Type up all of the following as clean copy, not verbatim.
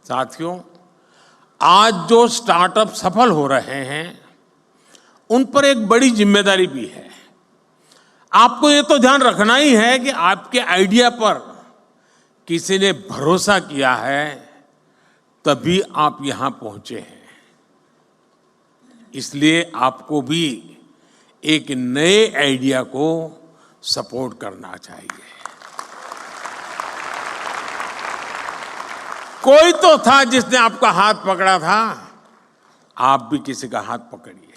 साथियों, आज जो स्टार्टअप सफल हो रहे हैं उन पर एक बड़ी जिम्मेदारी भी है। आपको ये तो ध्यान रखना ही है कि आपके आइडिया पर किसी ने भरोसा किया है, तभी आप यहां पहुंचे हैं। इसलिए आपको भी एक नए आइडिया को सपोर्ट करना चाहिए। कोई तो था जिसने आपका हाथ पकड़ा था, आप भी किसी का हाथ पकड़िए।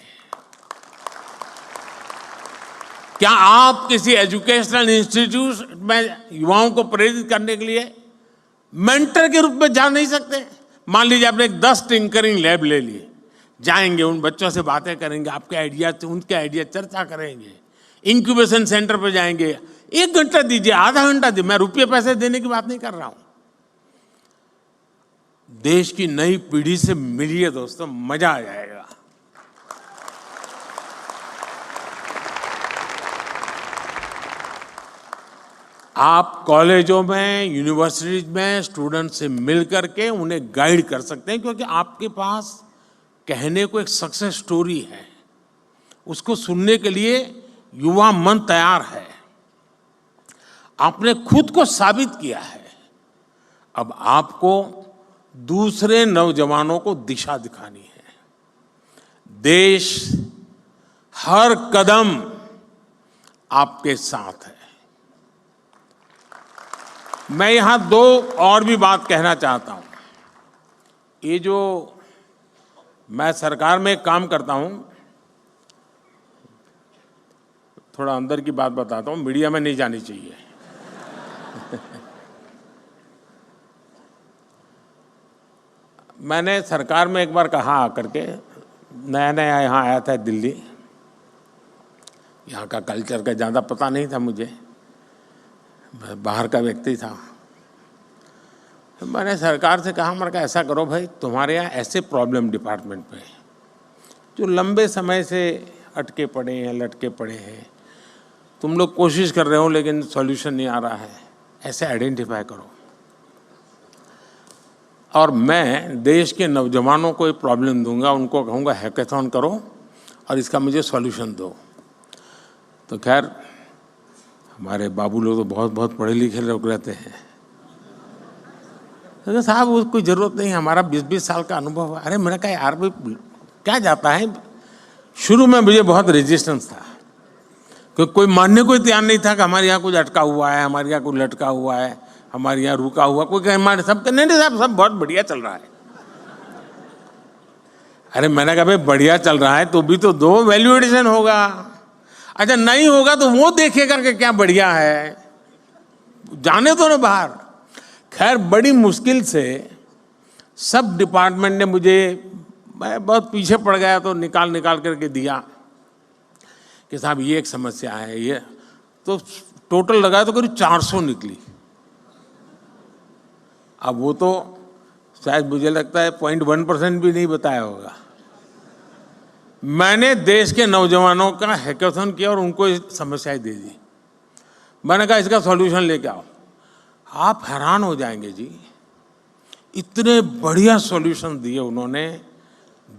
क्या आप किसी एजुकेशनल इंस्टीट्यूट में युवाओं को प्रेरित करने के लिए मेंटर के रूप में जा नहीं सकते? मान लीजिए आपने 10 टिंकरिंग लैब ले लिए, जाएंगे उन बच्चों से बातें करेंगे, आपके आइडिया उनके आइडिया चर्चा करेंगे, इंक्यूबेशन सेंटर पर जाएंगे, 1 घंटा दीजिए, आधा घंटा दीजिए, मैं रुपये पैसे देने की बात नहीं कर रहा हूं। देश की नई पीढ़ी से मिलिए दोस्तों, मजा आ जाएगा। आप कॉलेजों में, यूनिवर्सिटीज में स्टूडेंट से मिल करके उन्हें गाइड कर सकते हैं, क्योंकि आपके पास कहने को एक सक्सेस स्टोरी है, उसको सुनने के लिए युवा मन तैयार है। आपने खुद को साबित किया है, अब आपको दूसरे नौजवानों को दिशा दिखानी है। देश हर कदम आपके साथ है। मैं यहां 2 और भी बात कहना चाहता हूं। ये जो मैं सरकार में काम करता हूं, थोड़ा अंदर की बात बताता हूं, मीडिया में नहीं जानी चाहिए। मैंने सरकार में एक बार कहा आकर के, नया नया यहाँ आया था दिल्ली, यहाँ का कल्चर का ज़्यादा पता नहीं था मुझे, मैं बाहर का व्यक्ति था। तो मैंने सरकार से कहा, मैंने कहा ऐसा करो भाई, तुम्हारे यहाँ ऐसे प्रॉब्लम डिपार्टमेंट में जो लंबे समय से अटके पड़े हैं, लटके पड़े हैं, तुम लोग कोशिश कर रहे हो लेकिन सॉल्यूशन नहीं आ रहा है, ऐसे आइडेंटिफाई करो और मैं देश के नौजवानों को ये प्रॉब्लम दूंगा, उनको कहूँगा हैकेथॉन करो और इसका मुझे सॉल्यूशन दो। तो खैर हमारे बाबू लोग तो बहुत बहुत पढ़े लिखे लोग रहते हैं, तो साहब उसको कोई ज़रूरत नहीं, हमारा 20-20 साल का अनुभव है। अरे मैंने कहा यार भाई क्या जाता है। शुरू में मुझे बहुत रेजिस्टेंस था, क्योंकि कोई मानने को तैयार नहीं था कि हमारे यहाँ कुछ अटका हुआ है, हमारे यहाँ कुछ लटका हुआ है, हमारे यहाँ रुका हुआ, कोई कहे हमारे सब नहीं साहब सब बहुत बढ़िया चल रहा है। अरे मैंने कहा भाई बढ़िया चल रहा है तो भी तो दो, वैल्यू एडिशन होगा। अच्छा नहीं होगा तो वो देखेगा कि क्या बढ़िया है, जाने दो ना बाहर। खैर बड़ी मुश्किल से सब डिपार्टमेंट ने मुझे, मैं बहुत पीछे पड़ गया तो निकाल करके दिया कि साहब ये एक समस्या है, ये तो टोटल लगाया तो करीब 400 निकली। अब वो तो शायद मुझे लगता है 0.1% भी नहीं बताया होगा। मैंने देश के नौजवानों का हैकेथॉन किया और उनको समस्याएं दे दी। मैंने कहा इसका सॉल्यूशन लेके आओ। आप हैरान हो जाएंगे जी, इतने बढ़िया सॉल्यूशन दिए उन्होंने,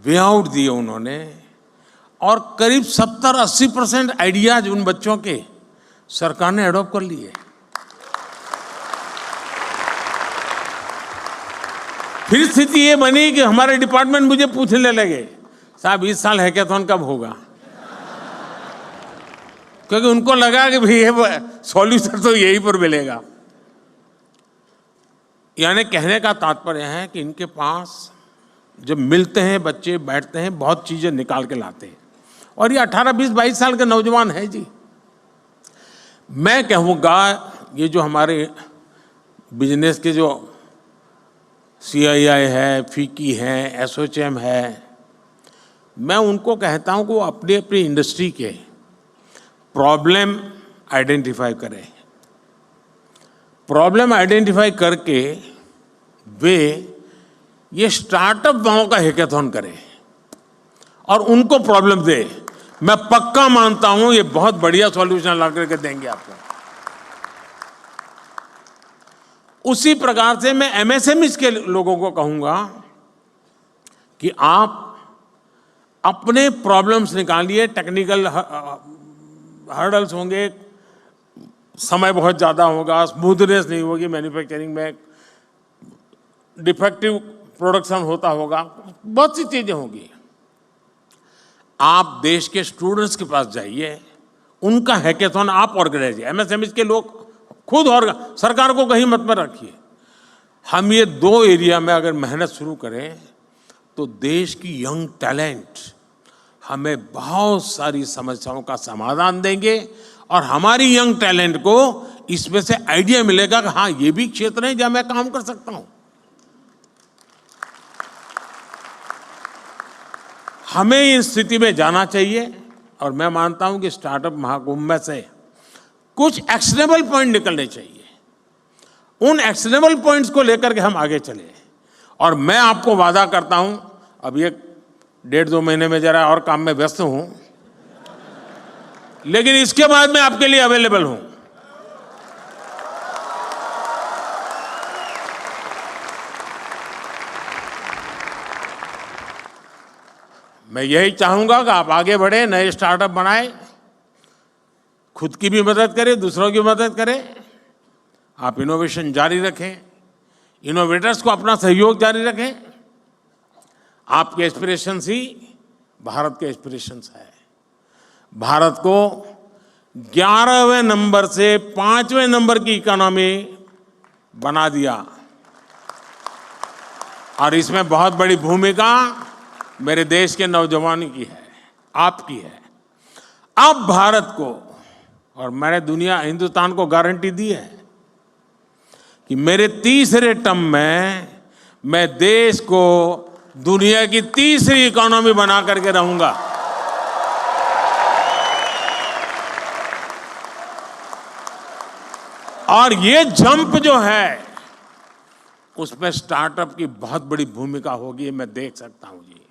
वे आउट दिए उन्होंने, और करीब 70-80% आइडियाज उन बच्चों के सरकार ने अडॉप्ट कर लिए। फिर स्थिति ये बनी कि हमारे डिपार्टमेंट मुझे पूछने लगे, साहब इस साल हैकेथॉन कब होगा, क्योंकि उनको लगा कि भाई ये सॉल्यूशन तो यहीं पर मिलेगा। यानी कहने का तात्पर्य है कि इनके पास जब मिलते हैं बच्चे, बैठते हैं, बहुत चीजें निकाल के लाते हैं। और ये 18, 20, 22 साल के नौजवान है जी। मैं कहूँगा ये जो हमारे बिजनेस के जो CII है, FICCI है, ASSOCHAM है, मैं उनको कहता हूँ कि वो अपनी अपनी इंडस्ट्री के प्रॉब्लम आइडेंटिफाई करें। प्रॉब्लम आइडेंटिफाई करके वे ये स्टार्टअप वालों का हैकेथॉन करें और उनको प्रॉब्लम दे। मैं पक्का मानता हूं ये बहुत बढ़िया सॉल्यूशन ला करके देंगे आपको। उसी प्रकार से मैं एमएसएमई के लोगों को कहूंगा कि आप अपने प्रॉब्लम्स निकालिए। टेक्निकल हर्डल्स होंगे, समय बहुत ज़्यादा होगा, स्मूथनेस नहीं होगी मैन्युफैक्चरिंग में, डिफेक्टिव प्रोडक्शन होता होगा, बहुत सी चीज़ें होंगी। आप देश के स्टूडेंट्स के पास जाइए, उनका हैकेथॉन आप ऑर्गेनाइज, एमएसएमई के लोग खुद, और सरकार को कहीं मत में रखिए। हम ये 2 एरिया में अगर मेहनत शुरू करें तो देश की यंग टैलेंट हमें बहुत सारी समस्याओं का समाधान देंगे, और हमारी यंग टैलेंट को इसमें से आइडिया मिलेगा कि हाँ, ये भी क्षेत्र है जहां मैं काम कर सकता हूं। हमें इस स्थिति में जाना चाहिए, और मैं मानता हूं कि स्टार्टअप महाकुंभ में से कुछ एक्शनेबल पॉइंट निकलने चाहिए। उन एक्शनेबल पॉइंट्स को लेकर के हम आगे चले। और मैं आपको वादा करता हूं, अब ये 1.5-2 महीने में जरा और काम में व्यस्त हूं, लेकिन इसके बाद मैं आपके लिए अवेलेबल हूं। मैं यही चाहूंगा कि आप आगे बढ़े, नए स्टार्टअप बनाएं, खुद की भी मदद करें, दूसरों की मदद करें। आप इनोवेशन जारी रखें, इनोवेटर्स को अपना सहयोग जारी रखें। आपके एस्पिरेशंस ही भारत के एस्पिरेशंस है। भारत को 11वें नंबर से 5वें नंबर की इकोनॉमी बना दिया, और इसमें बहुत बड़ी भूमिका मेरे देश के नौजवानों की है, आपकी है। अब भारत को, और मैंने हिंदुस्तान को गारंटी दी है कि मेरे तीसरे टर्म में मैं देश को दुनिया की तीसरी इकोनॉमी बना करके रहूंगा। और ये जंप जो है, उसमें स्टार्टअप की बहुत बड़ी भूमिका होगी, मैं देख सकता हूं जी।